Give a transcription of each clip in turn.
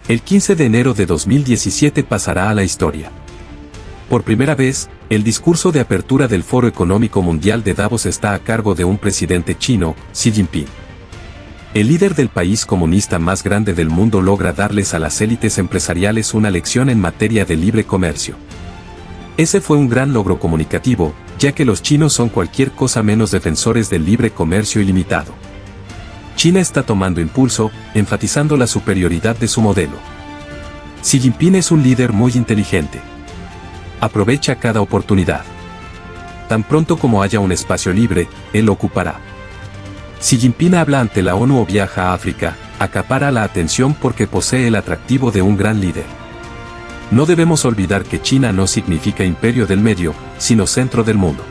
El 15 de enero de 2017 pasará a la historia. Por primera vez, el discurso de apertura del Foro Económico Mundial de Davos está a cargo de un presidente chino, Xi Jinping. El líder del país comunista más grande del mundo logra darles a las élites empresariales una lección en materia de libre comercio. Ese fue un gran logro comunicativo, ya que los chinos son cualquier cosa menos defensores del libre comercio ilimitado. China está tomando impulso, enfatizando la superioridad de su modelo. Xi Jinping es un líder muy inteligente. Aprovecha cada oportunidad. Tan pronto como haya un espacio libre, él lo ocupará. Xi Jinping habla ante la ONU o viaja a África, acapara la atención porque posee el atractivo de un gran líder. No debemos olvidar que China no significa imperio del medio, sino centro del mundo.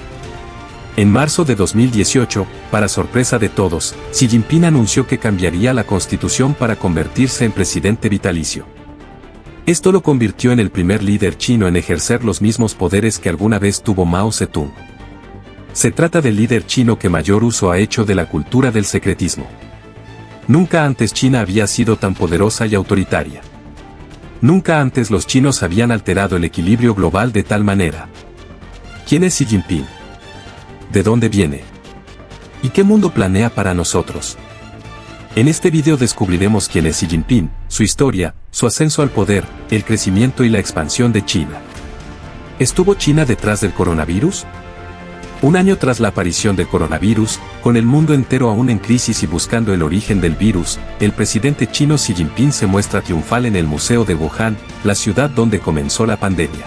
En marzo de 2018, para sorpresa de todos, Xi Jinping anunció que cambiaría la constitución para convertirse en presidente vitalicio. Esto lo convirtió en el primer líder chino en ejercer los mismos poderes que alguna vez tuvo Mao Zedong. Se trata del líder chino que mayor uso ha hecho de la cultura del secretismo. Nunca antes China había sido tan poderosa y autoritaria. Nunca antes los chinos habían alterado el equilibrio global de tal manera. ¿Quién es Xi Jinping? ¿De dónde viene? ¿Y qué mundo planea para nosotros? En este video descubriremos quién es Xi Jinping, su historia, su ascenso al poder, el crecimiento y la expansión de China. ¿Estuvo China detrás del coronavirus? Un año tras la aparición del coronavirus, con el mundo entero aún en crisis y buscando el origen del virus, el presidente chino Xi Jinping se muestra triunfal en el Museo de Wuhan, la ciudad donde comenzó la pandemia.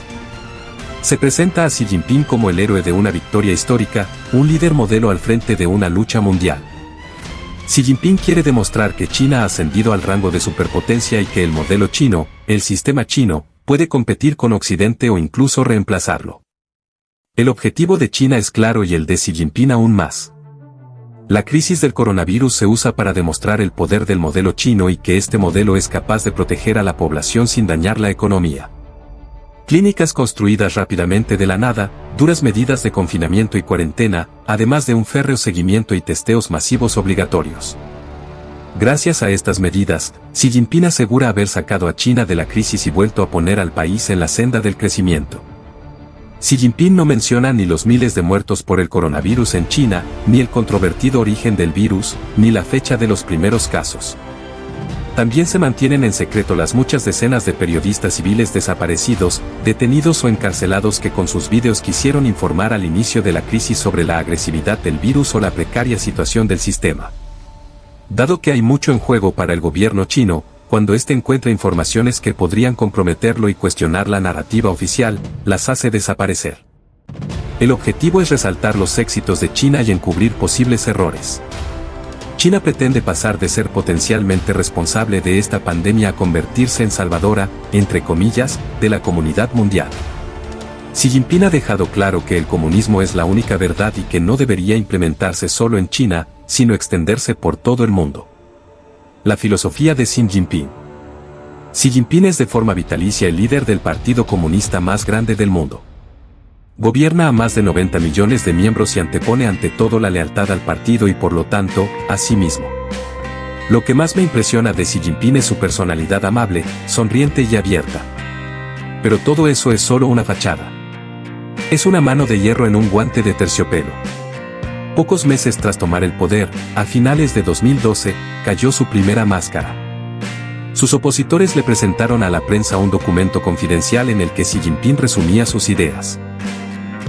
Se presenta a Xi Jinping como el héroe de una victoria histórica, un líder modelo al frente de una lucha mundial. Xi Jinping quiere demostrar que China ha ascendido al rango de superpotencia y que el modelo chino, el sistema chino, puede competir con Occidente o incluso reemplazarlo. El objetivo de China es claro y el de Xi Jinping aún más. La crisis del coronavirus se usa para demostrar el poder del modelo chino y que este modelo es capaz de proteger a la población sin dañar la economía. Clínicas construidas rápidamente de la nada, duras medidas de confinamiento y cuarentena, además de un férreo seguimiento y testeos masivos obligatorios. Gracias a estas medidas, Xi Jinping asegura haber sacado a China de la crisis y vuelto a poner al país en la senda del crecimiento. Xi Jinping no menciona ni los miles de muertos por el coronavirus en China, ni el controvertido origen del virus, ni la fecha de los primeros casos. También se mantienen en secreto las muchas decenas de periodistas civiles desaparecidos, detenidos o encarcelados que con sus vídeos quisieron informar al inicio de la crisis sobre la agresividad del virus o la precaria situación del sistema. Dado que hay mucho en juego para el gobierno chino, cuando éste encuentra informaciones que podrían comprometerlo y cuestionar la narrativa oficial, las hace desaparecer. El objetivo es resaltar los éxitos de China y encubrir posibles errores. China pretende pasar de ser potencialmente responsable de esta pandemia a convertirse en salvadora, entre comillas, de la comunidad mundial. Xi Jinping ha dejado claro que el comunismo es la única verdad y que no debería implementarse solo en China, sino extenderse por todo el mundo. La filosofía de Xi Jinping. Xi Jinping es de forma vitalicia el líder del partido comunista más grande del mundo. Gobierna a más de 90 millones de miembros y antepone ante todo la lealtad al partido y por lo tanto, a sí mismo. Lo que más me impresiona de Xi Jinping es su personalidad amable, sonriente y abierta. Pero todo eso es solo una fachada. Es una mano de hierro en un guante de terciopelo. Pocos meses tras tomar el poder, a finales de 2012, cayó su primera máscara. Sus opositores le presentaron a la prensa un documento confidencial en el que Xi Jinping resumía sus ideas.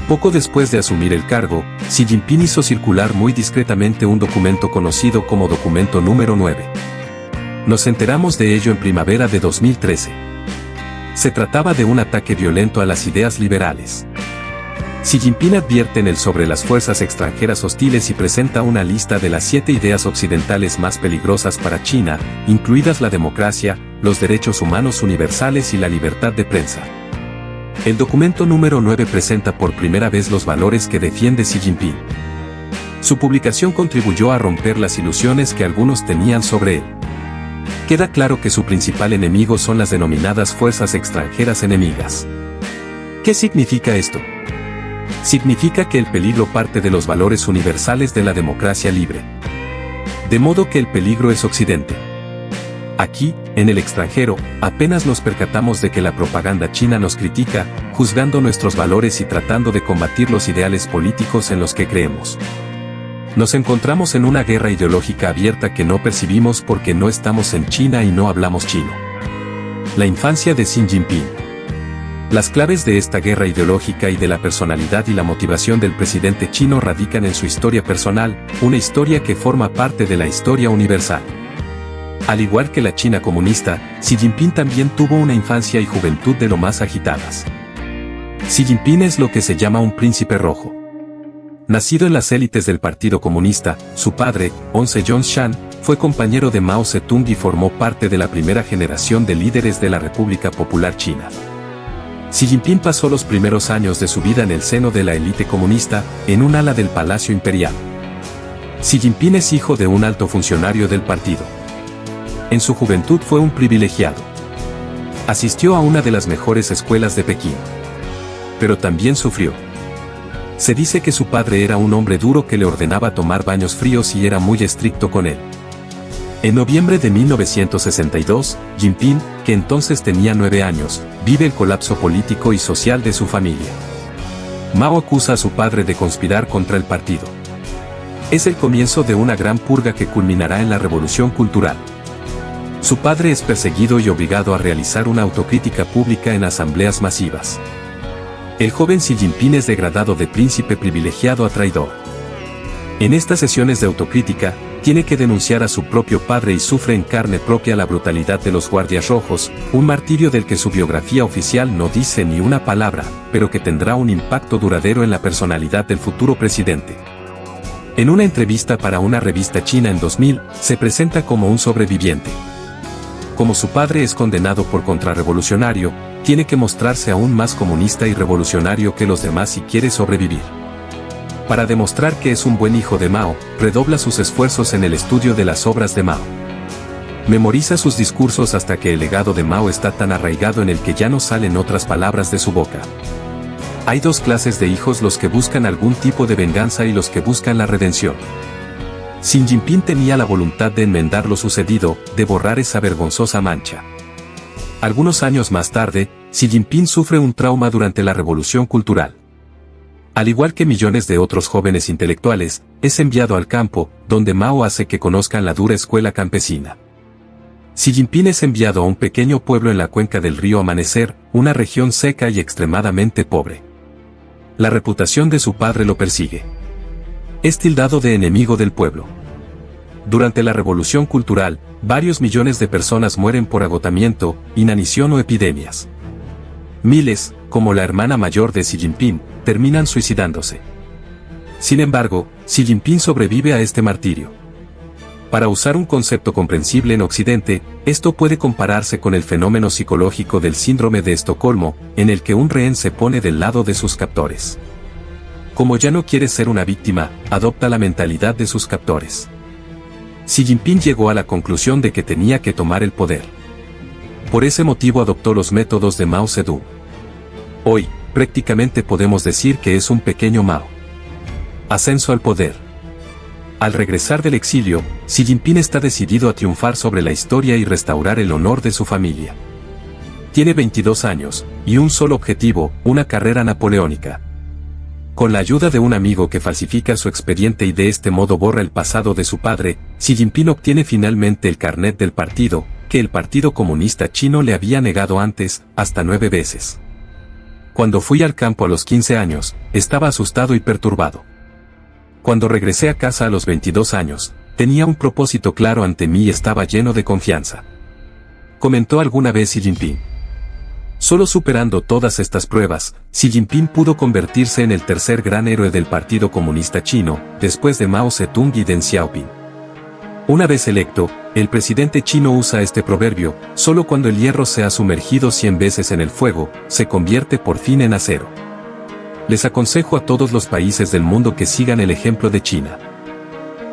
Poco después de asumir el cargo, Xi Jinping hizo circular muy discretamente un documento conocido como documento número 9. Nos enteramos de ello en primavera de 2013. Se trataba de un ataque violento a las ideas liberales. Xi Jinping advierte en él sobre las fuerzas extranjeras hostiles y presenta una lista de las 7 ideas occidentales más peligrosas para China, incluidas la democracia, los derechos humanos universales y la libertad de prensa. El documento número 9 presenta por primera vez los valores que defiende Xi Jinping. Su publicación contribuyó a romper las ilusiones que algunos tenían sobre él. Queda claro que su principal enemigo son las denominadas fuerzas extranjeras enemigas. ¿Qué significa esto? Significa que el peligro parte de los valores universales de la democracia libre. De modo que el peligro es Occidente. Aquí, En el extranjero, apenas nos percatamos de que la propaganda china nos critica, juzgando nuestros valores y tratando de combatir los ideales políticos en los que creemos. Nos encontramos en una guerra ideológica abierta que no percibimos porque no estamos en China y no hablamos chino. La infancia de Xi Jinping. Las claves de esta guerra ideológica y de la personalidad y la motivación del presidente chino radican en su historia personal, una historia que forma parte de la historia universal. Al igual que la China comunista, Xi Jinping también tuvo una infancia y juventud de lo más agitadas. Xi Jinping es lo que se llama un príncipe rojo. Nacido en las élites del Partido Comunista, su padre, Ông Se-Shan, fue compañero de Mao Zedong y formó parte de la primera generación de líderes de la República Popular China. Xi Jinping pasó los primeros años de su vida en el seno de la élite comunista, en un ala del Palacio Imperial. Xi Jinping es hijo de un alto funcionario del partido. En su juventud fue un privilegiado. Asistió a una de las mejores escuelas de Pekín. Pero también sufrió. Se dice que su padre era un hombre duro que le ordenaba tomar baños fríos y era muy estricto con él. En noviembre de 1962, Jinping, que entonces tenía 9 años, vive el colapso político y social de su familia. Mao acusa a su padre de conspirar contra el partido. Es el comienzo de una gran purga que culminará en la Revolución Cultural. Su padre es perseguido y obligado a realizar una autocrítica pública en asambleas masivas. El joven Xi Jinping es degradado de príncipe privilegiado a traidor. En estas sesiones de autocrítica, tiene que denunciar a su propio padre y sufre en carne propia la brutalidad de los guardias rojos, un martirio del que su biografía oficial no dice ni una palabra, pero que tendrá un impacto duradero en la personalidad del futuro presidente. En una entrevista para una revista china en 2000, se presenta como un sobreviviente. Como su padre es condenado por contrarrevolucionario, tiene que mostrarse aún más comunista y revolucionario que los demás si quiere sobrevivir. Para demostrar que es un buen hijo de Mao, redobla sus esfuerzos en el estudio de las obras de Mao. Memoriza sus discursos hasta que el legado de Mao está tan arraigado en el que ya no salen otras palabras de su boca. Hay dos clases de hijos: los que buscan algún tipo de venganza y los que buscan la redención. Xi Jinping tenía la voluntad de enmendar lo sucedido, de borrar esa vergonzosa mancha. Algunos años más tarde, Xi Jinping sufre un trauma durante la Revolución Cultural. Al igual que millones de otros jóvenes intelectuales, es enviado al campo, donde Mao hace que conozcan la dura escuela campesina. Xi Jinping es enviado a un pequeño pueblo en la cuenca del río Amanecer, una región seca y extremadamente pobre. La reputación de su padre lo persigue. Es tildado de enemigo del pueblo. Durante la Revolución Cultural, varios millones de personas mueren por agotamiento, inanición o epidemias. Miles, como la hermana mayor de Xi Jinping, terminan suicidándose. Sin embargo, Xi Jinping sobrevive a este martirio. Para usar un concepto comprensible en Occidente, esto puede compararse con el fenómeno psicológico del síndrome de Estocolmo, en el que un rehén se pone del lado de sus captores. Como ya no quiere ser una víctima, adopta la mentalidad de sus captores. Xi Jinping llegó a la conclusión de que tenía que tomar el poder. Por ese motivo adoptó los métodos de Mao Zedong. Hoy, prácticamente podemos decir que es un pequeño Mao. Ascenso al poder. Al regresar del exilio, Xi Jinping está decidido a triunfar sobre la historia y restaurar el honor de su familia. Tiene 22 años, y un solo objetivo: una carrera napoleónica. Con la ayuda de un amigo que falsifica su expediente y de este modo borra el pasado de su padre, Xi Jinping obtiene finalmente el carnet del partido, que el Partido Comunista Chino le había negado antes, hasta 9 veces. Cuando fui al campo a los 15 años, estaba asustado y perturbado. Cuando regresé a casa a los 22 años, tenía un propósito claro ante mí y estaba lleno de confianza. Comentó alguna vez Xi Jinping. Solo superando todas estas pruebas, Xi Jinping pudo convertirse en el tercer gran héroe del Partido Comunista Chino, después de Mao Zedong y Deng Xiaoping. Una vez electo, el presidente chino usa este proverbio: solo cuando el hierro se ha sumergido 100 veces en el fuego, se convierte por fin en acero. Les aconsejo a todos los países del mundo que sigan el ejemplo de China.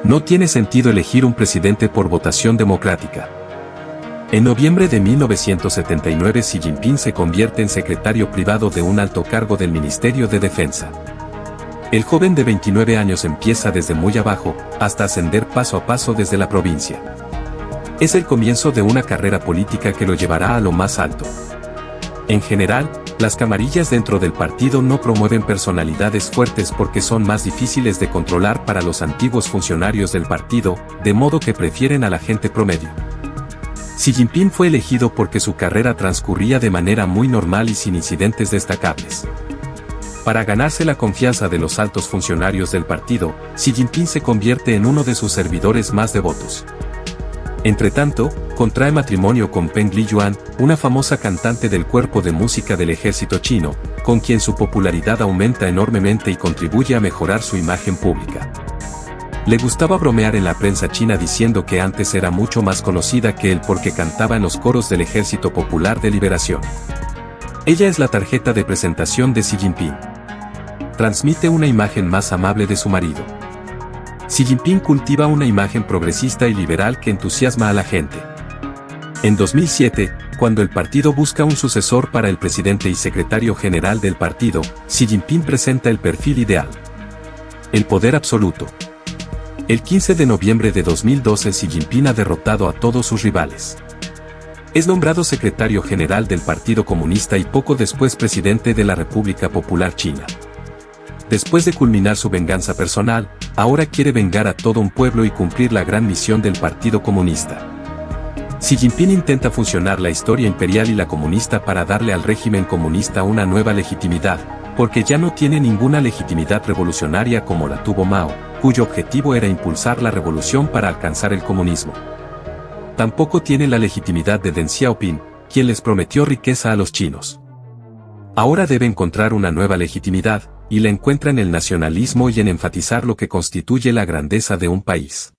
No tiene sentido elegir un presidente por votación democrática. En noviembre de 1979 Xi Jinping se convierte en secretario privado de un alto cargo del Ministerio de Defensa. El joven de 29 años empieza desde muy abajo, hasta ascender paso a paso desde la provincia. Es el comienzo de una carrera política que lo llevará a lo más alto. En general, las camarillas dentro del partido no promueven personalidades fuertes porque son más difíciles de controlar para los antiguos funcionarios del partido, de modo que prefieren a la gente promedio. Xi Jinping fue elegido porque su carrera transcurría de manera muy normal y sin incidentes destacables. Para ganarse la confianza de los altos funcionarios del partido, Xi Jinping se convierte en uno de sus servidores más devotos. Entretanto, contrae matrimonio con Peng Liyuan, una famosa cantante del cuerpo de música del ejército chino, con quien su popularidad aumenta enormemente y contribuye a mejorar su imagen pública. Le gustaba bromear en la prensa china diciendo que antes era mucho más conocida que él porque cantaba en los coros del Ejército Popular de Liberación. Ella es la tarjeta de presentación de Xi Jinping. Transmite una imagen más amable de su marido. Xi Jinping cultiva una imagen progresista y liberal que entusiasma a la gente. En 2007, cuando el partido busca un sucesor para el presidente y secretario general del partido, Xi Jinping presenta el perfil ideal. El poder absoluto. El 15 de noviembre de 2012 Xi Jinping ha derrotado a todos sus rivales. Es nombrado secretario general del Partido Comunista y poco después presidente de la República Popular China. Después de culminar su venganza personal, ahora quiere vengar a todo un pueblo y cumplir la gran misión del Partido Comunista. Xi Jinping intenta fusionar la historia imperial y la comunista para darle al régimen comunista una nueva legitimidad, porque ya no tiene ninguna legitimidad revolucionaria como la tuvo Mao, cuyo objetivo era impulsar la revolución para alcanzar el comunismo. Tampoco tiene la legitimidad de Deng Xiaoping, quien les prometió riqueza a los chinos. Ahora debe encontrar una nueva legitimidad, y la encuentra en el nacionalismo y en enfatizar lo que constituye la grandeza de un país.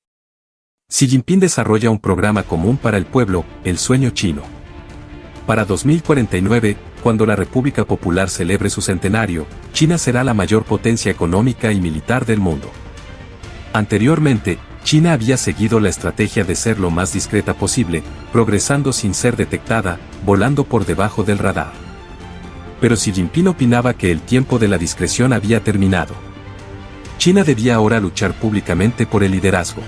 Xi Jinping desarrolla un programa común para el pueblo, el sueño chino. Para 2049, cuando la República Popular celebre su centenario, China será la mayor potencia económica y militar del mundo. Anteriormente, China había seguido la estrategia de ser lo más discreta posible, progresando sin ser detectada, volando por debajo del radar. Pero Xi Jinping opinaba que el tiempo de la discreción había terminado. China debía ahora luchar públicamente por el liderazgo.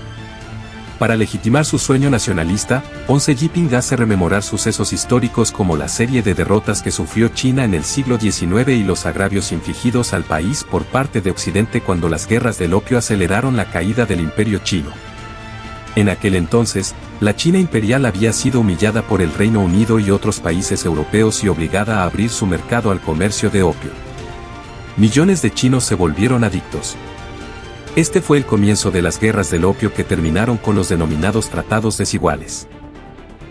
Para legitimar su sueño nacionalista, Xi Jinping hace rememorar sucesos históricos como la serie de derrotas que sufrió China en el siglo XIX y los agravios infligidos al país por parte de Occidente cuando las guerras del opio aceleraron la caída del Imperio chino. En aquel entonces, la China imperial había sido humillada por el Reino Unido y otros países europeos y obligada a abrir su mercado al comercio de opio. Millones de chinos se volvieron adictos. Este fue el comienzo de las guerras del opio que terminaron con los denominados tratados desiguales.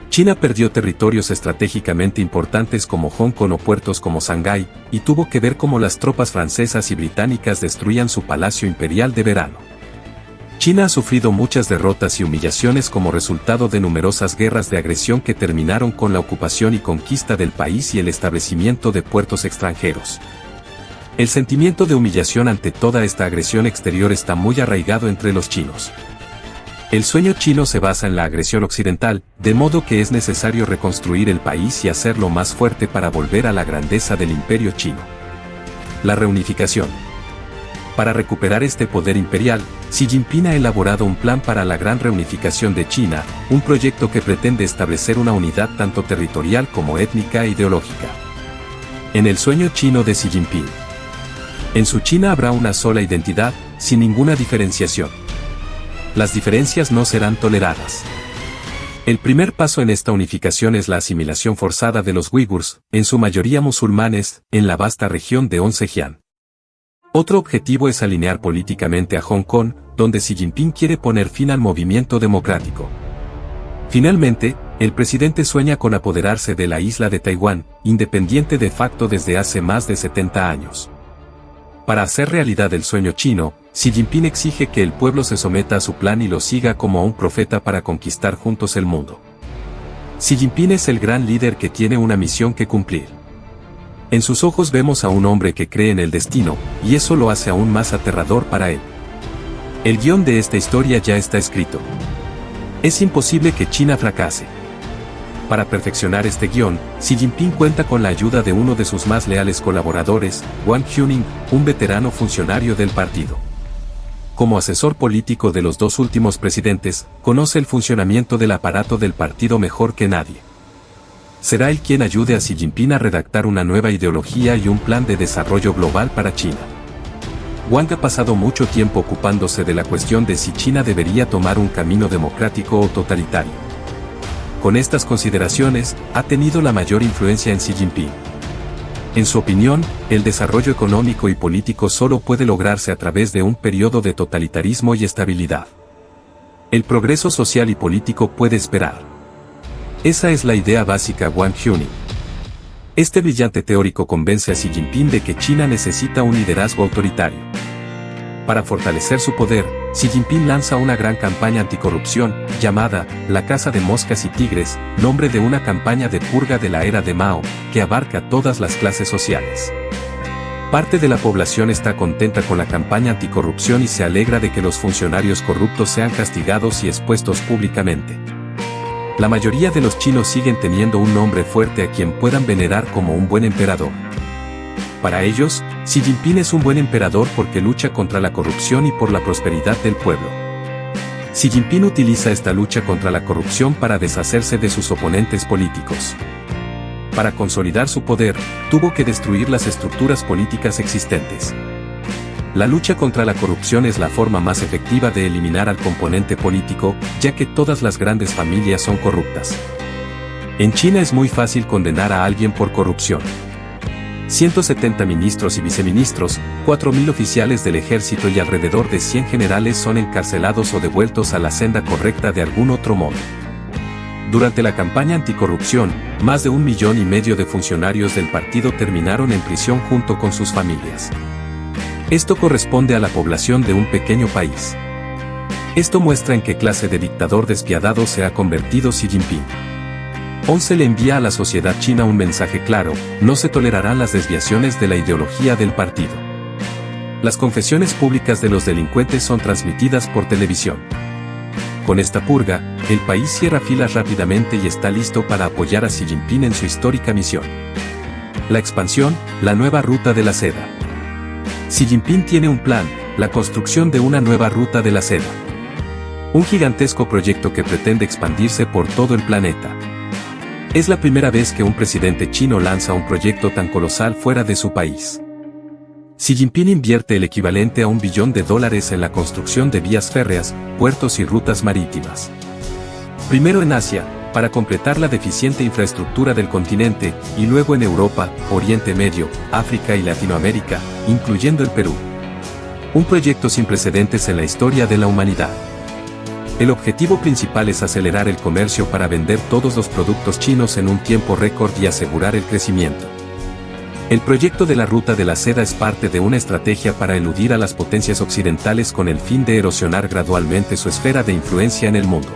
China perdió territorios estratégicamente importantes como Hong Kong o puertos como Shanghái, y tuvo que ver cómo las tropas francesas y británicas destruían su palacio imperial de verano. China ha sufrido muchas derrotas y humillaciones como resultado de numerosas guerras de agresión que terminaron con la ocupación y conquista del país y el establecimiento de puertos extranjeros. El sentimiento de humillación ante toda esta agresión exterior está muy arraigado entre los chinos. El sueño chino se basa en la agresión occidental, de modo que es necesario reconstruir el país y hacerlo más fuerte para volver a la grandeza del imperio chino. La reunificación. Para recuperar este poder imperial, Xi Jinping ha elaborado un plan para la gran reunificación de China, un proyecto que pretende establecer una unidad tanto territorial como étnica e ideológica. En el sueño chino de Xi Jinping. En su China habrá una sola identidad, sin ninguna diferenciación. Las diferencias no serán toleradas. El primer paso en esta unificación es la asimilación forzada de los uigures, en su mayoría musulmanes, en la vasta región de Zhejiang. Otro objetivo es alinear políticamente a Hong Kong, donde Xi Jinping quiere poner fin al movimiento democrático. Finalmente, el presidente sueña con apoderarse de la isla de Taiwán, independiente de facto desde hace más de 70 años. Para hacer realidad el sueño chino, Xi Jinping exige que el pueblo se someta a su plan y lo siga como a un profeta para conquistar juntos el mundo. Xi Jinping es el gran líder que tiene una misión que cumplir. En sus ojos vemos a un hombre que cree en el destino, y eso lo hace aún más aterrador para él. El guión de esta historia ya está escrito. Es imposible que China fracase. Para perfeccionar este guión, Xi Jinping cuenta con la ayuda de uno de sus más leales colaboradores, Wang Huning, un veterano funcionario del partido. como asesor político de los dos últimos presidentes, conoce el funcionamiento del aparato del partido mejor que nadie. Será él quien ayude a Xi Jinping a redactar una nueva ideología y un plan de desarrollo global para China. Wang ha pasado mucho tiempo ocupándose de la cuestión de si China debería tomar un camino democrático o totalitario. Con estas consideraciones, ha tenido la mayor influencia en Xi Jinping. En su opinión, el desarrollo económico y político solo puede lograrse a través de un periodo de totalitarismo y estabilidad. El progreso social y político puede esperar. Esa es la idea básica Wang Huning. Este brillante teórico convence a Xi Jinping de que China necesita un liderazgo autoritario. Para fortalecer su poder, Xi Jinping lanza una gran campaña anticorrupción, llamada «La Caza de Moscas y Tigres», nombre de una campaña de purga de la era de Mao, que abarca todas las clases sociales. Parte de la población está contenta con la campaña anticorrupción y se alegra de que los funcionarios corruptos sean castigados y expuestos públicamente. La mayoría de los chinos siguen teniendo un nombre fuerte a quien puedan venerar como un buen emperador. Para ellos, Xi Jinping es un buen emperador porque lucha contra la corrupción y por la prosperidad del pueblo. Xi Jinping utiliza esta lucha contra la corrupción para deshacerse de sus oponentes políticos. Para consolidar su poder, tuvo que destruir las estructuras políticas existentes. La lucha contra la corrupción es la forma más efectiva de eliminar al componente político, ya que todas las grandes familias son corruptas. En China es muy fácil condenar a alguien por corrupción. 170 ministros y viceministros, 4.000 oficiales del ejército y alrededor de 100 generales son encarcelados o devueltos a la senda correcta de algún otro modo. Durante la campaña anticorrupción, más de 1,5 millones de funcionarios del partido terminaron en prisión junto con sus familias. Esto corresponde a la población de un pequeño país. Esto muestra en qué clase de dictador despiadado se ha convertido Xi Jinping. 11 le envía a la sociedad china un mensaje claro: no se tolerarán las desviaciones de la ideología del partido. Las confesiones públicas de los delincuentes son transmitidas por televisión. Con esta purga, el país cierra filas rápidamente y está listo para apoyar a Xi Jinping en su histórica misión. La expansión, la nueva ruta de la seda. Xi Jinping tiene un plan, la construcción de una nueva ruta de la seda. Un gigantesco proyecto que pretende expandirse por todo el planeta. Es la primera vez que un presidente chino lanza un proyecto tan colosal fuera de su país. Xi Jinping invierte el equivalente a $1 billón en la construcción de vías férreas, puertos y rutas marítimas. Primero en Asia, para completar la deficiente infraestructura del continente, y luego en Europa, Oriente Medio, África y Latinoamérica, incluyendo el Perú. Un proyecto sin precedentes en la historia de la humanidad. El objetivo principal es acelerar el comercio para vender todos los productos chinos en un tiempo récord y asegurar el crecimiento. El proyecto de la Ruta de la Seda es parte de una estrategia para eludir a las potencias occidentales con el fin de erosionar gradualmente su esfera de influencia en el mundo.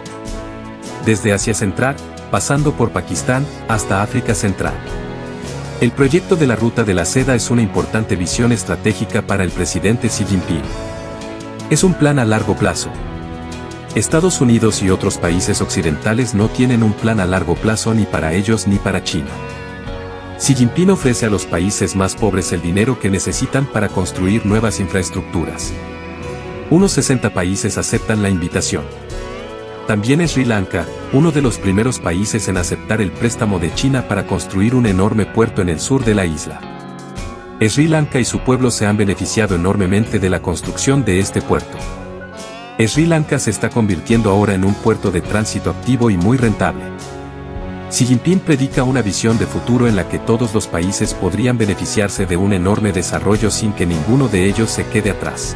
Desde Asia Central, pasando por Pakistán, hasta África Central. El proyecto de la Ruta de la Seda es una importante visión estratégica para el presidente Xi Jinping. Es un plan a largo plazo. Estados Unidos y otros países occidentales no tienen un plan a largo plazo ni para ellos ni para China. Xi Jinping ofrece a los países más pobres el dinero que necesitan para construir nuevas infraestructuras. Unos 60 países aceptan la invitación. También es Sri Lanka, uno de los primeros países en aceptar el préstamo de China para construir un enorme puerto en el sur de la isla. Sri Lanka y su pueblo se han beneficiado enormemente de la construcción de este puerto. Sri Lanka se está convirtiendo ahora en un puerto de tránsito activo y muy rentable. Xi Jinping predica una visión de futuro en la que todos los países podrían beneficiarse de un enorme desarrollo sin que ninguno de ellos se quede atrás.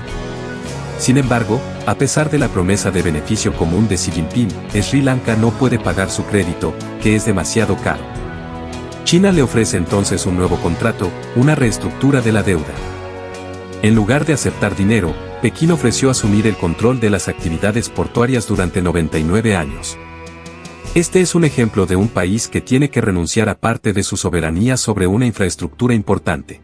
Sin embargo, a pesar de la promesa de beneficio común de Xi Jinping, Sri Lanka no puede pagar su crédito, que es demasiado caro. China le ofrece entonces un nuevo contrato, una reestructura de la deuda. En lugar de aceptar dinero, Pekín ofreció asumir el control de las actividades portuarias durante 99 años. Este es un ejemplo de un país que tiene que renunciar a parte de su soberanía sobre una infraestructura importante.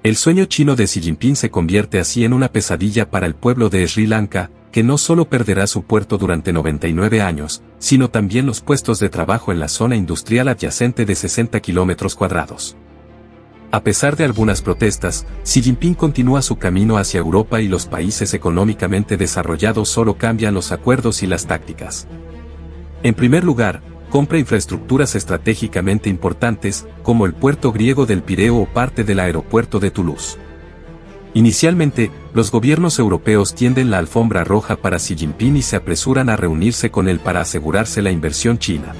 El sueño chino de Xi Jinping se convierte así en una pesadilla para el pueblo de Sri Lanka, que no solo perderá su puerto durante 99 años, sino también los puestos de trabajo en la zona industrial adyacente de 60 kilómetros cuadrados. A pesar de algunas protestas, Xi Jinping continúa su camino hacia Europa y los países económicamente desarrollados solo cambian los acuerdos y las tácticas. En primer lugar, compra infraestructuras estratégicamente importantes, como el puerto griego del Pireo o parte del aeropuerto de Toulouse. Inicialmente, los gobiernos europeos tienden la alfombra roja para Xi Jinping y se apresuran a reunirse con él para asegurarse la inversión china.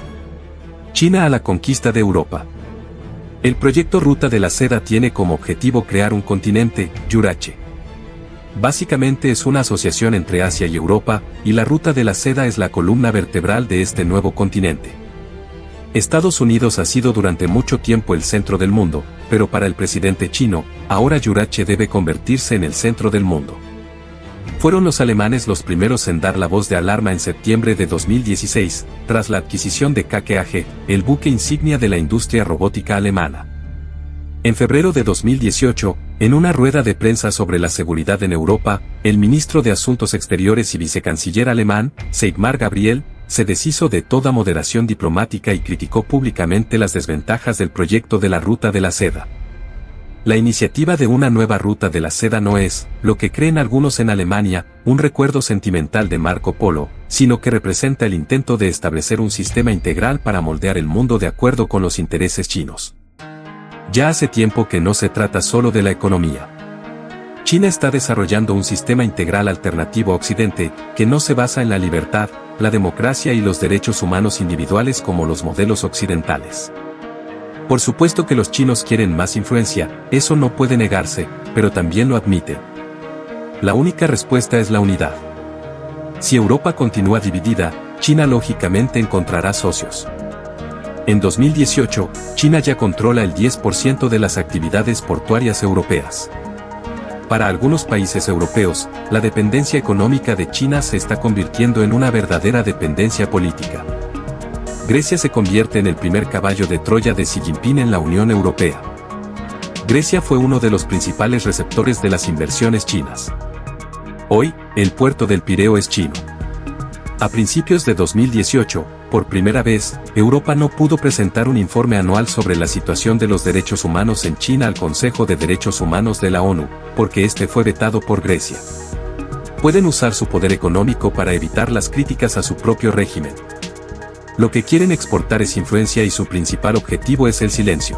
China a la conquista de Europa. El proyecto Ruta de la Seda tiene como objetivo crear un continente, Jurache. Básicamente es una asociación entre Asia y Europa, y la Ruta de la Seda es la columna vertebral de este nuevo continente. Estados Unidos ha sido durante mucho tiempo el centro del mundo, pero para el presidente chino, ahora Jurache debe convertirse en el centro del mundo. Fueron los alemanes los primeros en dar la voz de alarma en septiembre de 2016, tras la adquisición de KKAG, el buque insignia de la industria robótica alemana. En febrero de 2018, en una rueda de prensa sobre la seguridad en Europa, el ministro de Asuntos Exteriores y vicecanciller alemán, Sigmar Gabriel, se deshizo de toda moderación diplomática y criticó públicamente las desventajas del proyecto de la Ruta de la Seda. La iniciativa de una nueva Ruta de la Seda no es, lo que creen algunos en Alemania, un recuerdo sentimental de Marco Polo, sino que representa el intento de establecer un sistema integral para moldear el mundo de acuerdo con los intereses chinos. Ya hace tiempo que no se trata solo de la economía. China está desarrollando un sistema integral alternativo a Occidente, que no se basa en la libertad, la democracia y los derechos humanos individuales como los modelos occidentales. Por supuesto que los chinos quieren más influencia, eso no puede negarse, pero también lo admiten. La única respuesta es la unidad. Si Europa continúa dividida, China lógicamente encontrará socios. En 2018, China ya controla el 10% de las actividades portuarias europeas. Para algunos países europeos, la dependencia económica de China se está convirtiendo en una verdadera dependencia política. Grecia se convierte en el primer caballo de Troya de Xi Jinping en la Unión Europea. Grecia fue uno de los principales receptores de las inversiones chinas. Hoy, el puerto del Pireo es chino. A principios de 2018, por primera vez, Europa no pudo presentar un informe anual sobre la situación de los derechos humanos en China al Consejo de Derechos Humanos de la ONU, porque este fue vetado por Grecia. Pueden usar su poder económico para evitar las críticas a su propio régimen. Lo que quieren exportar es influencia y su principal objetivo es el silencio.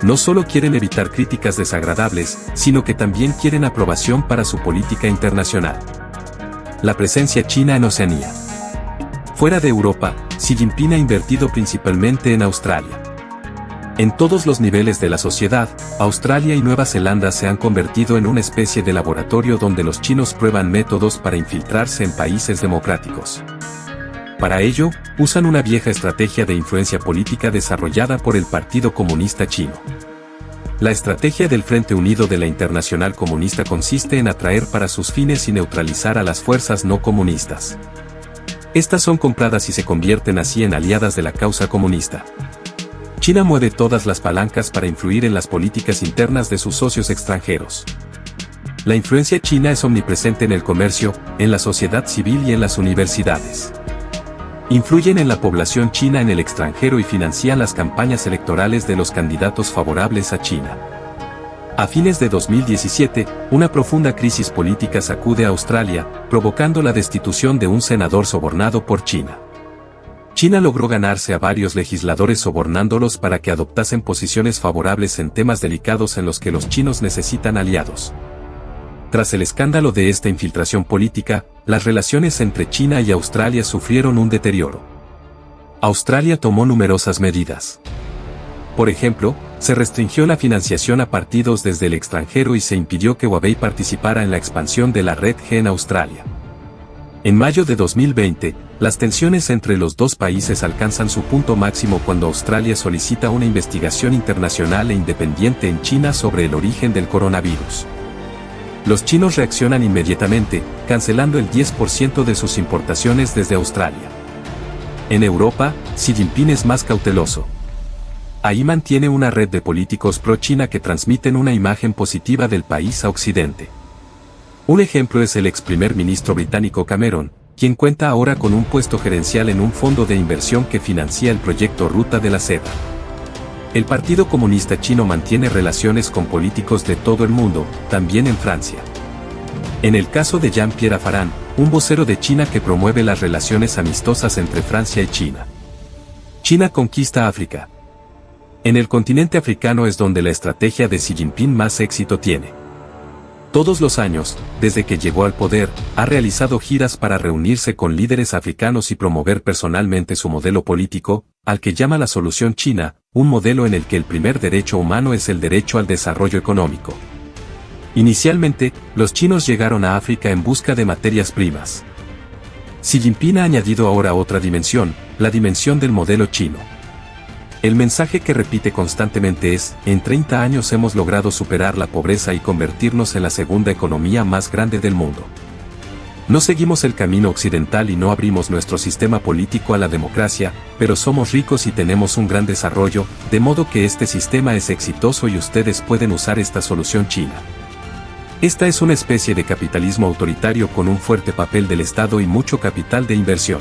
No solo quieren evitar críticas desagradables, sino que también quieren aprobación para su política internacional. La presencia china en Oceanía. Fuera de Europa, Xi Jinping ha invertido principalmente en Australia. En todos los niveles de la sociedad, Australia y Nueva Zelanda se han convertido en una especie de laboratorio donde los chinos prueban métodos para infiltrarse en países democráticos. Para ello, usan una vieja estrategia de influencia política desarrollada por el Partido Comunista Chino. La estrategia del Frente Unido de la Internacional Comunista consiste en atraer para sus fines y neutralizar a las fuerzas no comunistas. Estas son compradas y se convierten así en aliadas de la causa comunista. China mueve todas las palancas para influir en las políticas internas de sus socios extranjeros. La influencia china es omnipresente en el comercio, en la sociedad civil y en las universidades. Influyen en la población china en el extranjero y financian las campañas electorales de los candidatos favorables a China. A fines de 2017, una profunda crisis política sacude a Australia, provocando la destitución de un senador sobornado por China. China logró ganarse a varios legisladores sobornándolos para que adoptasen posiciones favorables en temas delicados en los que los chinos necesitan aliados. Tras el escándalo de esta infiltración política, las relaciones entre China y Australia sufrieron un deterioro. Australia tomó numerosas medidas. Por ejemplo, se restringió la financiación a partidos desde el extranjero y se impidió que Huawei participara en la expansión de la red G en Australia. En mayo de 2020, las tensiones entre los dos países alcanzan su punto máximo cuando Australia solicita una investigación internacional e independiente en China sobre el origen del coronavirus. Los chinos reaccionan inmediatamente, cancelando el 10% de sus importaciones desde Australia. En Europa, Xi Jinping es más cauteloso. Ahí mantiene una red de políticos pro-China que transmiten una imagen positiva del país a Occidente. Un ejemplo es el ex primer ministro británico Cameron, quien cuenta ahora con un puesto gerencial en un fondo de inversión que financia el proyecto Ruta de la Seda. El Partido Comunista Chino mantiene relaciones con políticos de todo el mundo, también en Francia. En el caso de Jean-Pierre Raffarin, un vocero de China que promueve las relaciones amistosas entre Francia y China. China conquista África. En el continente africano es donde la estrategia de Xi Jinping más éxito tiene. Todos los años, desde que llegó al poder, ha realizado giras para reunirse con líderes africanos y promover personalmente su modelo político, al que llama la solución china, un modelo en el que el primer derecho humano es el derecho al desarrollo económico. Inicialmente, los chinos llegaron a África en busca de materias primas. Xi Jinping ha añadido ahora otra dimensión, la dimensión del modelo chino. El mensaje que repite constantemente es, en 30 años hemos logrado superar la pobreza y convertirnos en la segunda economía más grande del mundo. No seguimos el camino occidental y no abrimos nuestro sistema político a la democracia, pero somos ricos y tenemos un gran desarrollo, de modo que este sistema es exitoso y ustedes pueden usar esta solución china. Esta es una especie de capitalismo autoritario con un fuerte papel del Estado y mucho capital de inversión.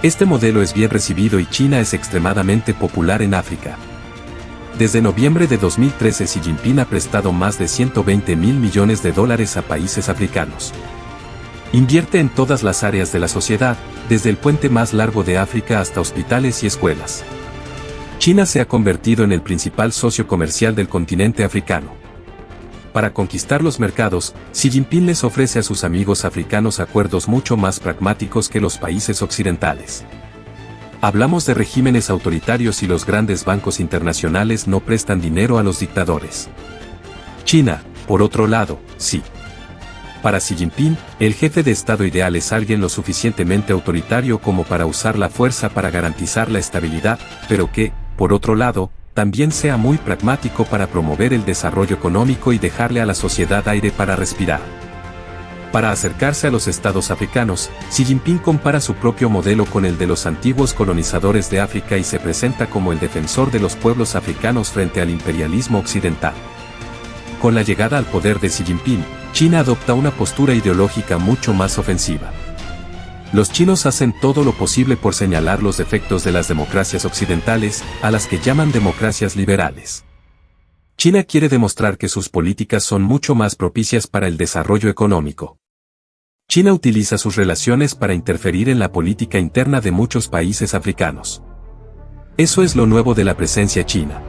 Este modelo es bien recibido y China es extremadamente popular en África. Desde noviembre de 2013 Xi Jinping ha prestado más de 120 mil millones de dólares a países africanos. Invierte en todas las áreas de la sociedad, desde el puente más largo de África hasta hospitales y escuelas. China se ha convertido en el principal socio comercial del continente africano. Para conquistar los mercados, Xi Jinping les ofrece a sus amigos africanos acuerdos mucho más pragmáticos que los países occidentales. Hablamos de regímenes autoritarios y los grandes bancos internacionales no prestan dinero a los dictadores. China, por otro lado, sí. Para Xi Jinping, el jefe de Estado ideal es alguien lo suficientemente autoritario como para usar la fuerza para garantizar la estabilidad, pero que, por otro lado, también sea muy pragmático para promover el desarrollo económico y dejarle a la sociedad aire para respirar. Para acercarse a los estados africanos, Xi Jinping compara su propio modelo con el de los antiguos colonizadores de África y se presenta como el defensor de los pueblos africanos frente al imperialismo occidental. Con la llegada al poder de Xi Jinping, China adopta una postura ideológica mucho más ofensiva. Los chinos hacen todo lo posible por señalar los defectos de las democracias occidentales, a las que llaman democracias liberales. China quiere demostrar que sus políticas son mucho más propicias para el desarrollo económico. China utiliza sus relaciones para interferir en la política interna de muchos países africanos. Eso es lo nuevo de la presencia china.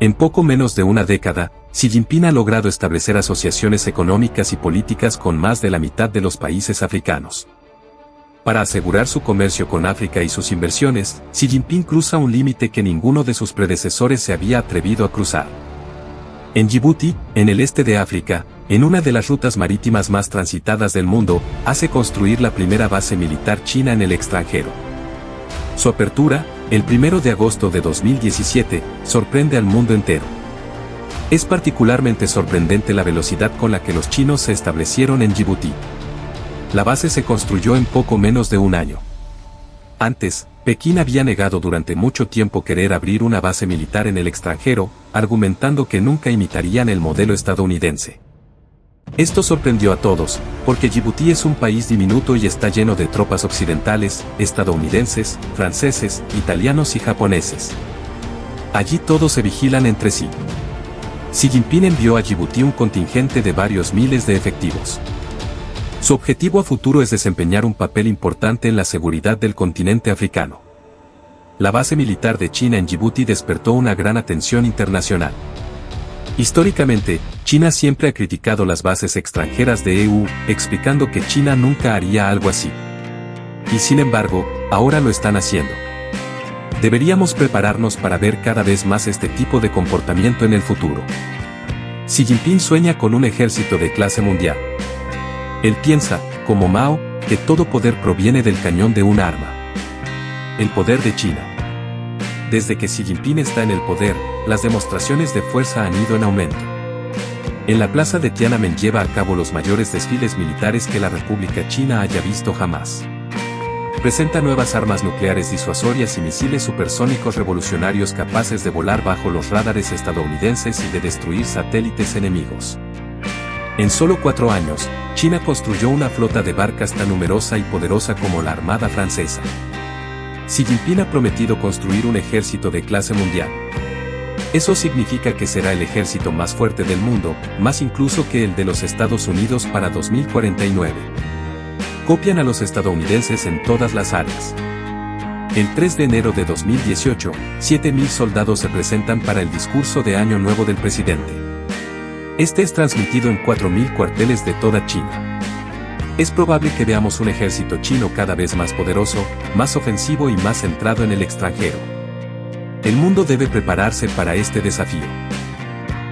En poco menos de una década, Xi Jinping ha logrado establecer asociaciones económicas y políticas con más de la mitad de los países africanos. Para asegurar su comercio con África y sus inversiones, Xi Jinping cruza un límite que ninguno de sus predecesores se había atrevido a cruzar. En Djibouti, en el este de África, en una de las rutas marítimas más transitadas del mundo, hace construir la primera base militar china en el extranjero. Su apertura, el 1 de agosto de 2017, sorprende al mundo entero. Es particularmente sorprendente la velocidad con la que los chinos se establecieron en Djibouti. La base se construyó en poco menos de un año. Antes, Pekín había negado durante mucho tiempo querer abrir una base militar en el extranjero, argumentando que nunca imitarían el modelo estadounidense. Esto sorprendió a todos, porque Djibouti es un país diminuto y está lleno de tropas occidentales, estadounidenses, franceses, italianos y japoneses. Allí todos se vigilan entre sí. Xi Jinping envió a Djibouti un contingente de varios miles de efectivos. Su objetivo a futuro es desempeñar un papel importante en la seguridad del continente africano. La base militar de China en Djibouti despertó una gran atención internacional. Históricamente, China siempre ha criticado las bases extranjeras de EU, explicando que China nunca haría algo así. Y sin embargo, ahora lo están haciendo. Deberíamos prepararnos para ver cada vez más este tipo de comportamiento en el futuro. Xi Jinping sueña con un ejército de clase mundial. Él piensa, como Mao, que todo poder proviene del cañón de un arma. El poder de China. Desde que Xi Jinping está en el poder, las demostraciones de fuerza han ido en aumento. En la plaza de Tiananmen lleva a cabo los mayores desfiles militares que la República China haya visto jamás. Presenta nuevas armas nucleares disuasorias y misiles supersónicos revolucionarios capaces de volar bajo los radares estadounidenses y de destruir satélites enemigos. En solo 4 años, China construyó una flota de barcas tan numerosa y poderosa como la Armada Francesa. Xi Jinping ha prometido construir un ejército de clase mundial. Eso significa que será el ejército más fuerte del mundo, más incluso que el de los Estados Unidos para 2049. Copian a los estadounidenses en todas las áreas. El 3 de enero de 2018, 7.000 soldados se presentan para el discurso de Año Nuevo del presidente. Este es transmitido en 4.000 cuarteles de toda China. Es probable que veamos un ejército chino cada vez más poderoso, más ofensivo y más centrado en el extranjero. El mundo debe prepararse para este desafío.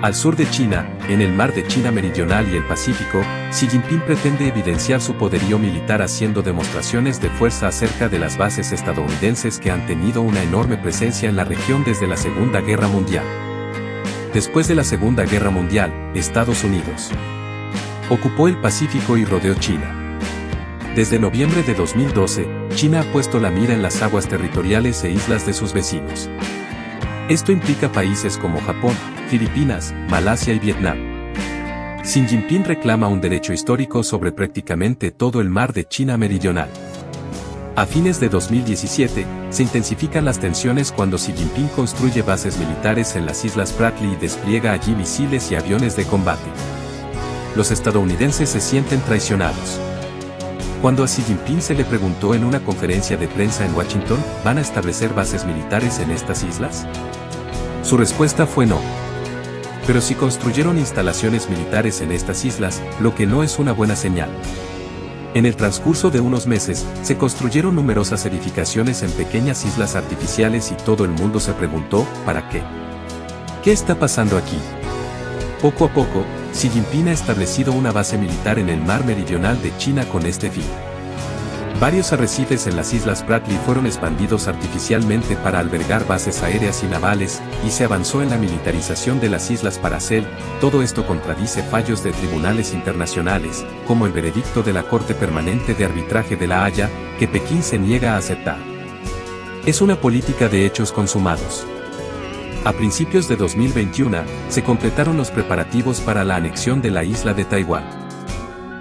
Al sur de China, en el mar de China Meridional y el Pacífico, Xi Jinping pretende evidenciar su poderío militar haciendo demostraciones de fuerza acerca de las bases estadounidenses que han tenido una enorme presencia en la región desde la Segunda Guerra Mundial. Después de la Segunda Guerra Mundial, Estados Unidos ocupó el Pacífico y rodeó China. Desde noviembre de 2012, China ha puesto la mira en las aguas territoriales e islas de sus vecinos. Esto implica países como Japón, Filipinas, Malasia y Vietnam. Xi Jinping reclama un derecho histórico sobre prácticamente todo el mar de China Meridional. A fines de 2017, se intensifican las tensiones cuando Xi Jinping construye bases militares en las Islas Bradley y despliega allí misiles y aviones de combate. Los estadounidenses se sienten traicionados. Cuando a Xi Jinping se le preguntó en una conferencia de prensa en Washington, ¿van a establecer bases militares en estas islas? Su respuesta fue no. Pero si construyeron instalaciones militares en estas islas, lo que no es una buena señal. En el transcurso de unos meses, se construyeron numerosas edificaciones en pequeñas islas artificiales y todo el mundo se preguntó, ¿para qué? ¿Qué está pasando aquí? Poco a poco, Xi Jinping ha establecido una base militar en el mar meridional de China con este fin. Varios arrecifes en las Islas Bradley fueron expandidos artificialmente para albergar bases aéreas y navales, y se avanzó en la militarización de las Islas Paracel. Todo esto contradice fallos de tribunales internacionales, como el veredicto de la Corte Permanente de Arbitraje de La Haya, que Pekín se niega a aceptar. Es una política de hechos consumados. A principios de 2021, se completaron los preparativos para la anexión de la isla de Taiwán.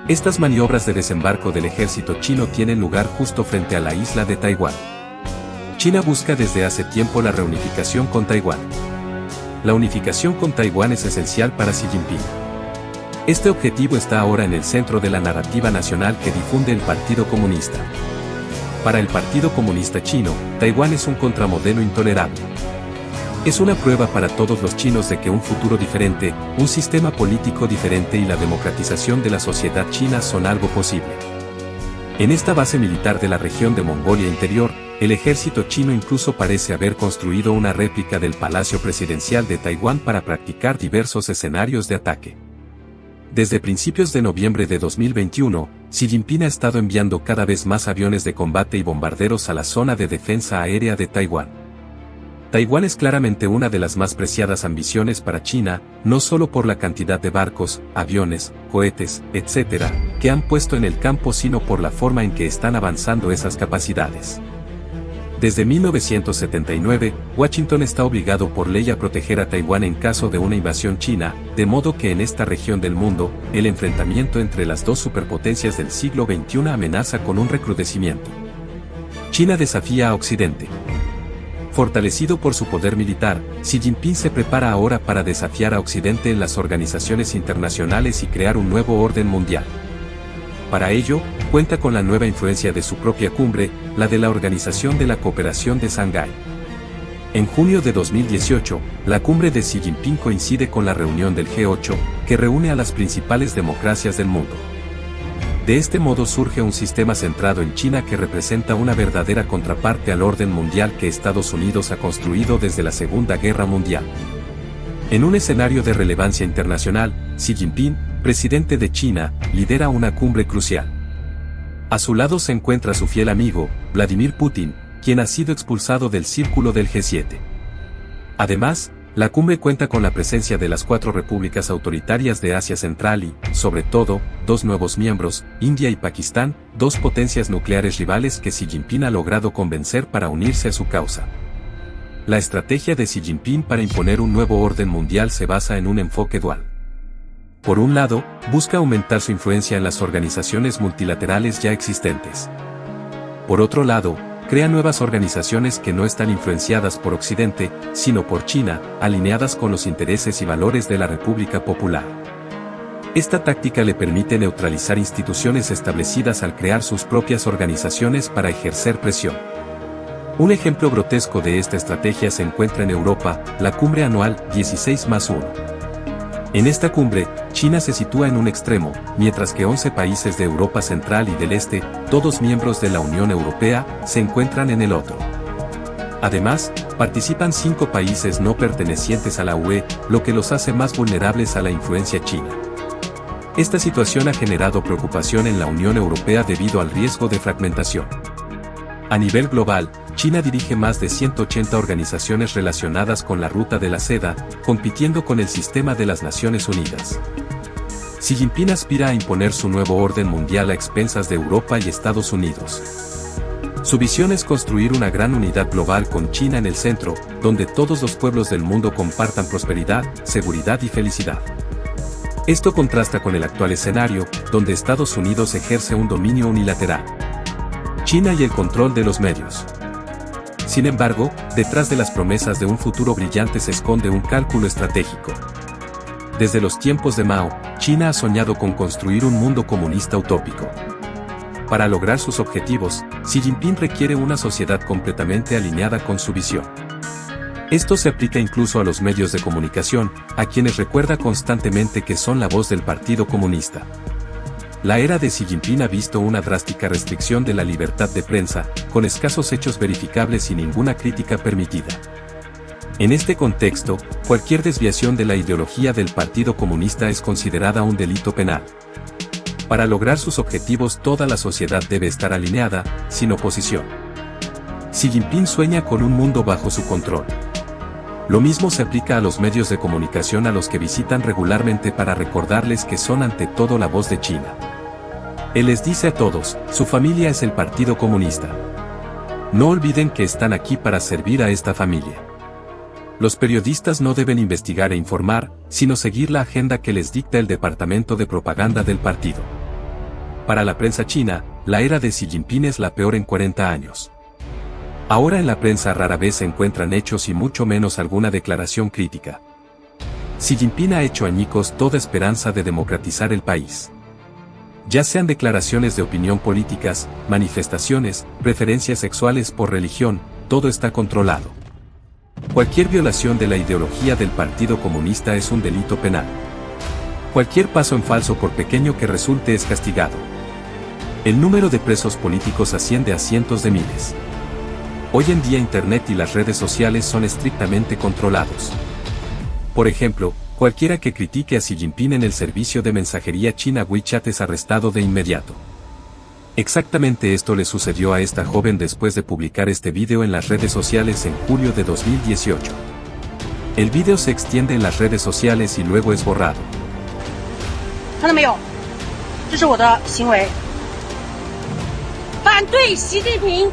Estas maniobras de desembarco del ejército chino tienen lugar justo frente a la isla de Taiwán. China busca desde hace tiempo la reunificación con Taiwán. La unificación con Taiwán es esencial para Xi Jinping. Este objetivo está ahora en el centro de la narrativa nacional que difunde el Partido Comunista. Para el Partido Comunista Chino, Taiwán es un contramodelo intolerable. Es una prueba para todos los chinos de que un futuro diferente, un sistema político diferente y la democratización de la sociedad china son algo posible. En esta base militar de la región de Mongolia Interior, el ejército chino incluso parece haber construido una réplica del Palacio Presidencial de Taiwán para practicar diversos escenarios de ataque. Desde principios de noviembre de 2021, Xi Jinping ha estado enviando cada vez más aviones de combate y bombarderos a la zona de defensa aérea de Taiwán. Taiwán es claramente una de las más preciadas ambiciones para China, no solo por la cantidad de barcos, aviones, cohetes, etc., que han puesto en el campo, sino por la forma en que están avanzando esas capacidades. Desde 1979, Washington está obligado por ley a proteger a Taiwán en caso de una invasión china, de modo que en esta región del mundo, el enfrentamiento entre las dos superpotencias del siglo XXI amenaza con un recrudecimiento. China desafía a Occidente. Fortalecido por su poder militar, Xi Jinping se prepara ahora para desafiar a Occidente en las organizaciones internacionales y crear un nuevo orden mundial. Para ello, cuenta con la nueva influencia de su propia cumbre, la de la Organización de la Cooperación de Shanghái. En junio de 2018, la cumbre de Xi Jinping coincide con la reunión del G8, que reúne a las principales democracias del mundo. De este modo surge un sistema centrado en China que representa una verdadera contraparte al orden mundial que Estados Unidos ha construido desde la Segunda Guerra Mundial. En un escenario de relevancia internacional, Xi Jinping, presidente de China, lidera una cumbre crucial. A su lado se encuentra su fiel amigo, Vladimir Putin, quien ha sido expulsado del círculo del G7. Además, la cumbre cuenta con la presencia de las 4 repúblicas autoritarias de Asia Central y, sobre todo, 2 nuevos miembros, India y Pakistán, 2 potencias nucleares rivales que Xi Jinping ha logrado convencer para unirse a su causa. La estrategia de Xi Jinping para imponer un nuevo orden mundial se basa en un enfoque dual. Por un lado, busca aumentar su influencia en las organizaciones multilaterales ya existentes. Por otro lado, crea nuevas organizaciones que no están influenciadas por Occidente, sino por China, alineadas con los intereses y valores de la República Popular. Esta táctica le permite neutralizar instituciones establecidas al crear sus propias organizaciones para ejercer presión. Un ejemplo grotesco de esta estrategia se encuentra en Europa, la cumbre anual 16+1. En esta cumbre, China se sitúa en un extremo, mientras que 11 países de Europa Central y del Este, todos miembros de la Unión Europea, se encuentran en el otro. Además, participan 5 países no pertenecientes a la UE, lo que los hace más vulnerables a la influencia china. Esta situación ha generado preocupación en la Unión Europea debido al riesgo de fragmentación. A nivel global, China dirige más de 180 organizaciones relacionadas con la ruta de la seda, compitiendo con el sistema de las Naciones Unidas. Xi Jinping aspira a imponer su nuevo orden mundial a expensas de Europa y Estados Unidos. Su visión es construir una gran unidad global con China en el centro, donde todos los pueblos del mundo compartan prosperidad, seguridad y felicidad. Esto contrasta con el actual escenario, donde Estados Unidos ejerce un dominio unilateral. China y el control de los medios. Sin embargo, detrás de las promesas de un futuro brillante se esconde un cálculo estratégico. Desde los tiempos de Mao, China ha soñado con construir un mundo comunista utópico. Para lograr sus objetivos, Xi Jinping requiere una sociedad completamente alineada con su visión. Esto se aplica incluso a los medios de comunicación, a quienes recuerda constantemente que son la voz del Partido Comunista. La era de Xi Jinping ha visto una drástica restricción de la libertad de prensa, con escasos hechos verificables y ninguna crítica permitida. En este contexto, cualquier desviación de la ideología del Partido Comunista es considerada un delito penal. Para lograr sus objetivos, toda la sociedad debe estar alineada, sin oposición. Xi Jinping sueña con un mundo bajo su control. Lo mismo se aplica a los medios de comunicación a los que visitan regularmente para recordarles que son ante todo la voz de China. Él les dice a todos, su familia es el Partido Comunista. No olviden que están aquí para servir a esta familia. Los periodistas no deben investigar e informar, sino seguir la agenda que les dicta el departamento de propaganda del partido. Para la prensa china, la era de Xi Jinping es la peor en 40 años. Ahora en la prensa rara vez se encuentran hechos y mucho menos alguna declaración crítica. Xi Jinping ha hecho añicos toda esperanza de democratizar el país. Ya sean declaraciones de opinión políticas, manifestaciones, preferencias sexuales por religión, todo está controlado. Cualquier violación de la ideología del Partido Comunista es un delito penal. Cualquier paso en falso por pequeño que resulte es castigado. El número de presos políticos asciende a cientos de miles. Hoy en día Internet y las redes sociales son estrictamente controlados. Por ejemplo, cualquiera que critique a Xi Jinping en el servicio de mensajería china WeChat es arrestado de inmediato. Exactamente esto le sucedió a esta joven después de publicar este video en las redes sociales en julio de 2018. El video se extiende en las redes sociales y luego es borrado. 看到没有？这是我的行为，反对习近平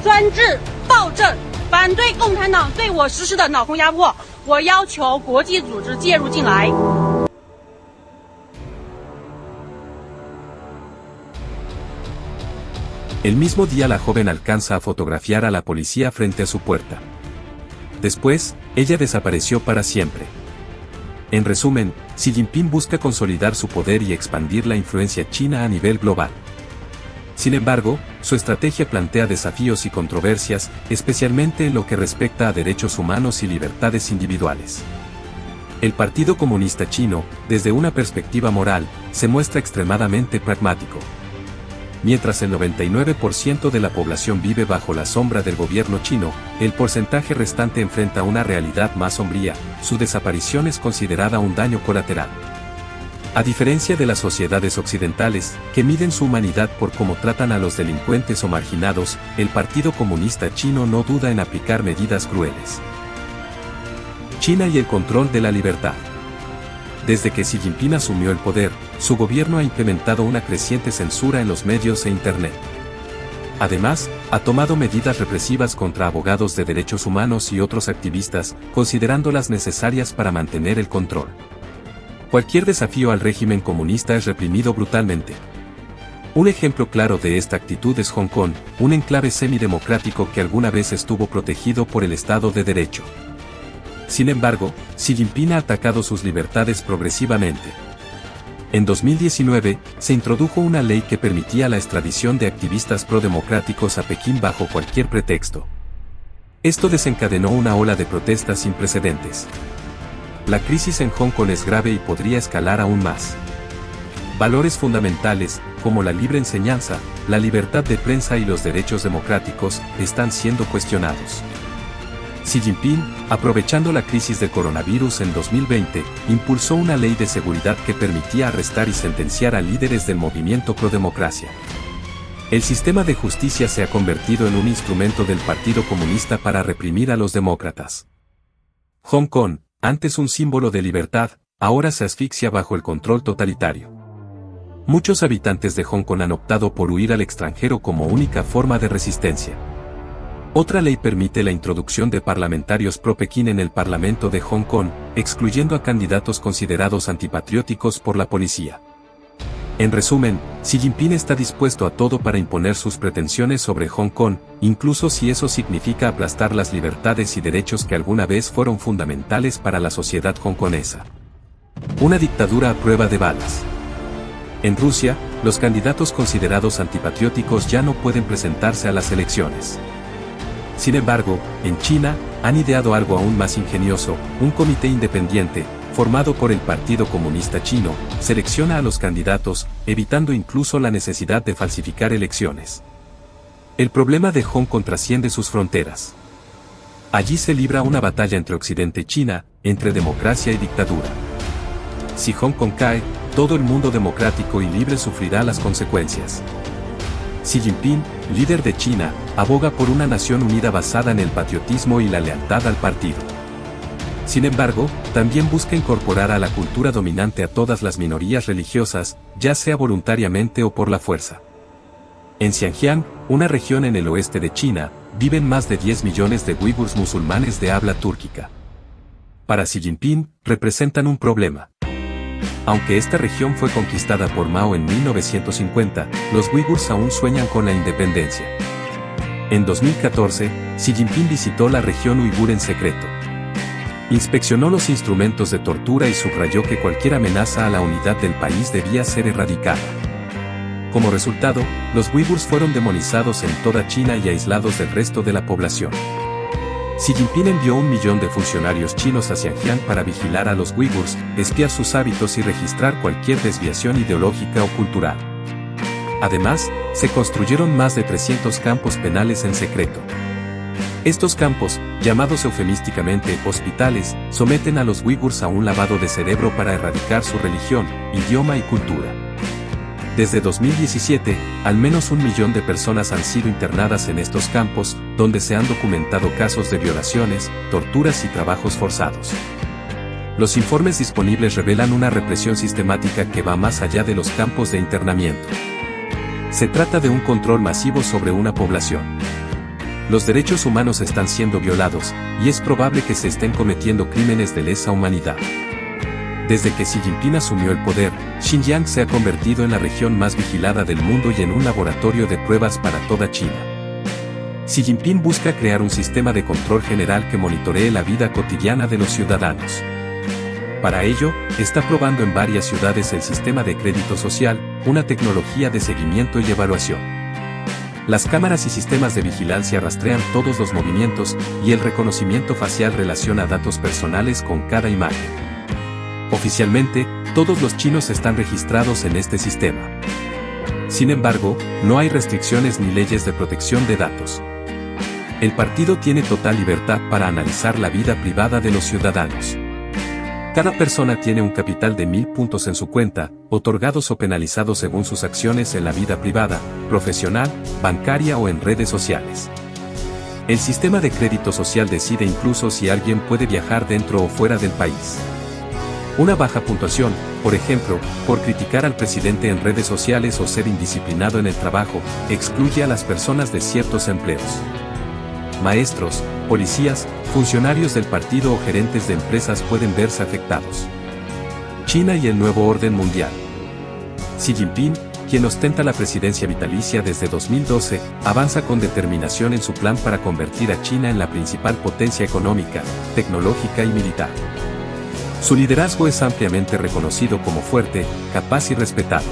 专制暴政，反对共产党对我实施的脑空压迫，我要求国际组织介入进来。 El mismo día la joven alcanza a fotografiar a la policía frente a su puerta. Después, ella desapareció para siempre. En resumen, Xi Jinping busca consolidar su poder y expandir la influencia china a nivel global. Sin embargo, su estrategia plantea desafíos y controversias, especialmente en lo que respecta a derechos humanos y libertades individuales. El Partido Comunista Chino, desde una perspectiva moral, se muestra extremadamente pragmático. Mientras el 99% de la población vive bajo la sombra del gobierno chino, el porcentaje restante enfrenta una realidad más sombría, su desaparición es considerada un daño colateral. A diferencia de las sociedades occidentales, que miden su humanidad por cómo tratan a los delincuentes o marginados, el Partido Comunista Chino no duda en aplicar medidas crueles. China y el control de la libertad. Desde que Xi Jinping asumió el poder, su gobierno ha implementado una creciente censura en los medios e Internet. Además, ha tomado medidas represivas contra abogados de derechos humanos y otros activistas, considerándolas necesarias para mantener el control. Cualquier desafío al régimen comunista es reprimido brutalmente. Un ejemplo claro de esta actitud es Hong Kong, un enclave semidemocrático que alguna vez estuvo protegido por el Estado de Derecho. Sin embargo, Xi Jinping ha atacado sus libertades progresivamente. En 2019, se introdujo una ley que permitía la extradición de activistas prodemocráticos a Pekín bajo cualquier pretexto. Esto desencadenó una ola de protestas sin precedentes. La crisis en Hong Kong es grave y podría escalar aún más. Valores fundamentales, como la libre enseñanza, la libertad de prensa y los derechos democráticos, están siendo cuestionados. Xi Jinping, aprovechando la crisis del coronavirus en 2020, impulsó una ley de seguridad que permitía arrestar y sentenciar a líderes del movimiento pro-democracia. El sistema de justicia se ha convertido en un instrumento del Partido Comunista para reprimir a los demócratas. Hong Kong, antes un símbolo de libertad, ahora se asfixia bajo el control totalitario. Muchos habitantes de Hong Kong han optado por huir al extranjero como única forma de resistencia. Otra ley permite la introducción de parlamentarios pro-Pekín en el Parlamento de Hong Kong, excluyendo a candidatos considerados antipatrióticos por la policía. En resumen, Xi Jinping está dispuesto a todo para imponer sus pretensiones sobre Hong Kong, incluso si eso significa aplastar las libertades y derechos que alguna vez fueron fundamentales para la sociedad hongkonesa. Una dictadura a prueba de balas. En Rusia, los candidatos considerados antipatrióticos ya no pueden presentarse a las elecciones. Sin embargo, en China, han ideado algo aún más ingenioso: un comité independiente, formado por el Partido Comunista Chino, selecciona a los candidatos, evitando incluso la necesidad de falsificar elecciones. El problema de Hong Kong trasciende sus fronteras. Allí se libra una batalla entre Occidente y China, entre democracia y dictadura. Si Hong Kong cae, todo el mundo democrático y libre sufrirá las consecuencias. Xi Jinping, líder de China, aboga por una nación unida basada en el patriotismo y la lealtad al partido. Sin embargo, también busca incorporar a la cultura dominante a todas las minorías religiosas, ya sea voluntariamente o por la fuerza. En Xinjiang, una región en el oeste de China, viven más de 10 millones de uigures musulmanes de habla túrquica. Para Xi Jinping, representan un problema. Aunque esta región fue conquistada por Mao en 1950, los uigures aún sueñan con la independencia. En 2014, Xi Jinping visitó la región uigur en secreto. Inspeccionó los instrumentos de tortura y subrayó que cualquier amenaza a la unidad del país debía ser erradicada. Como resultado, los uigures fueron demonizados en toda China y aislados del resto de la población. Xi Jinping envió 1 millón de funcionarios chinos a Xinjiang para vigilar a los uigures, espiar sus hábitos y registrar cualquier desviación ideológica o cultural. Además, se construyeron más de 300 campos penales en secreto. Estos campos, llamados eufemísticamente hospitales, someten a los uigures a un lavado de cerebro para erradicar su religión, idioma y cultura. Desde 2017, al menos 1 millón de personas han sido internadas en estos campos, donde se han documentado casos de violaciones, torturas y trabajos forzados. Los informes disponibles revelan una represión sistemática que va más allá de los campos de internamiento. Se trata de un control masivo sobre una población. Los derechos humanos están siendo violados, y es probable que se estén cometiendo crímenes de lesa humanidad. Desde que Xi Jinping asumió el poder, Xinjiang se ha convertido en la región más vigilada del mundo y en un laboratorio de pruebas para toda China. Xi Jinping busca crear un sistema de control general que monitoree la vida cotidiana de los ciudadanos. Para ello, está probando en varias ciudades el sistema de crédito social, una tecnología de seguimiento y evaluación. Las cámaras y sistemas de vigilancia rastrean todos los movimientos, y el reconocimiento facial relaciona datos personales con cada imagen. Oficialmente, todos los chinos están registrados en este sistema. Sin embargo, no hay restricciones ni leyes de protección de datos. El partido tiene total libertad para analizar la vida privada de los ciudadanos. Cada persona tiene un capital de 1000 puntos en su cuenta, otorgados o penalizados según sus acciones en la vida privada, profesional, bancaria o en redes sociales. El sistema de crédito social decide incluso si alguien puede viajar dentro o fuera del país. Una baja puntuación, por ejemplo, por criticar al presidente en redes sociales o ser indisciplinado en el trabajo, excluye a las personas de ciertos empleos. Maestros, policías, funcionarios del partido o gerentes de empresas pueden verse afectados. China y el nuevo orden mundial. Xi Jinping, quien ostenta la presidencia vitalicia desde 2012, avanza con determinación en su plan para convertir a China en la principal potencia económica, tecnológica y militar. Su liderazgo es ampliamente reconocido como fuerte, capaz y respetado.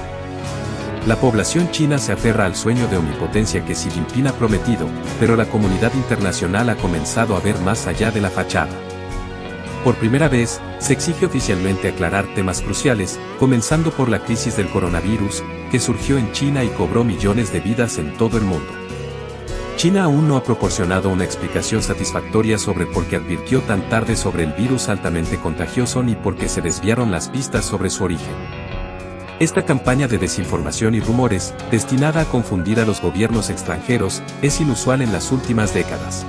La población china se aferra al sueño de omnipotencia que Xi Jinping ha prometido, pero la comunidad internacional ha comenzado a ver más allá de la fachada. Por primera vez, se exige oficialmente aclarar temas cruciales, comenzando por la crisis del coronavirus, que surgió en China y cobró millones de vidas en todo el mundo. China aún no ha proporcionado una explicación satisfactoria sobre por qué advirtió tan tarde sobre el virus altamente contagioso ni por qué se desviaron las pistas sobre su origen. Esta campaña de desinformación y rumores, destinada a confundir a los gobiernos extranjeros, es inusual en las últimas décadas.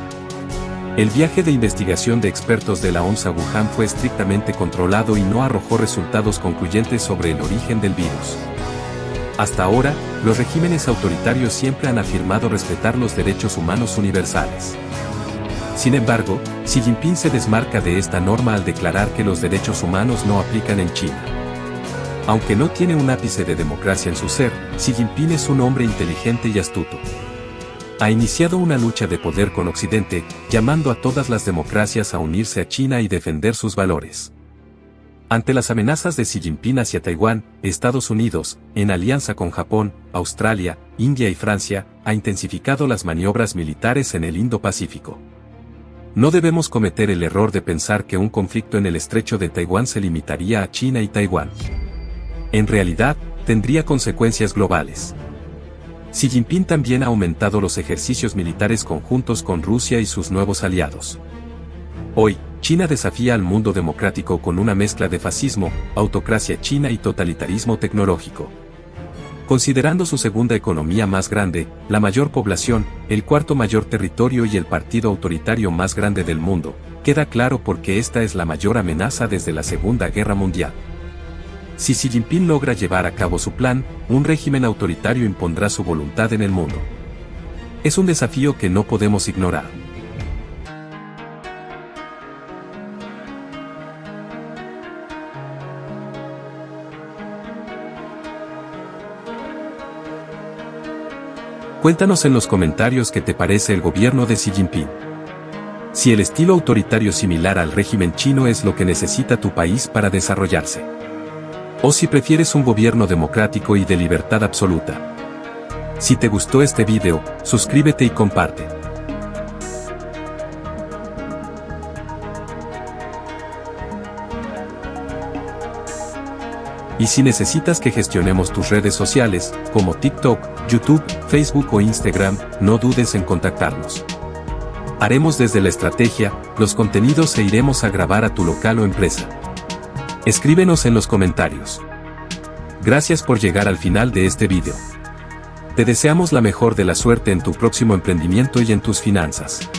El viaje de investigación de expertos de la OMS a Wuhan fue estrictamente controlado y no arrojó resultados concluyentes sobre el origen del virus. Hasta ahora, los regímenes autoritarios siempre han afirmado respetar los derechos humanos universales. Sin embargo, Xi Jinping se desmarca de esta norma al declarar que los derechos humanos no aplican en China. Aunque no tiene un ápice de democracia en su ser, Xi Jinping es un hombre inteligente y astuto. Ha iniciado una lucha de poder con Occidente, llamando a todas las democracias a unirse a China y defender sus valores. Ante las amenazas de Xi Jinping hacia Taiwán, Estados Unidos, en alianza con Japón, Australia, India y Francia, ha intensificado las maniobras militares en el Indo-Pacífico. No debemos cometer el error de pensar que un conflicto en el estrecho de Taiwán se limitaría a China y Taiwán. En realidad, tendría consecuencias globales. Xi Jinping también ha aumentado los ejercicios militares conjuntos con Rusia y sus nuevos aliados. Hoy, China desafía al mundo democrático con una mezcla de fascismo, autocracia china y totalitarismo tecnológico. Considerando su segunda economía más grande, la mayor población, el cuarto mayor territorio y el partido autoritario más grande del mundo, queda claro por qué esta es la mayor amenaza desde la Segunda Guerra Mundial. Si Xi Jinping logra llevar a cabo su plan, un régimen autoritario impondrá su voluntad en el mundo. Es un desafío que no podemos ignorar. Cuéntanos en los comentarios qué te parece el gobierno de Xi Jinping. Si el estilo autoritario similar al régimen chino es lo que necesita tu país para desarrollarse. O si prefieres un gobierno democrático y de libertad absoluta. Si te gustó este video, suscríbete y comparte. Y si necesitas que gestionemos tus redes sociales, como TikTok, YouTube, Facebook o Instagram, no dudes en contactarnos. Haremos desde la estrategia, los contenidos e iremos a grabar a tu local o empresa. Escríbenos en los comentarios. Gracias por llegar al final de este video. Te deseamos la mejor de la suerte en tu próximo emprendimiento y en tus finanzas.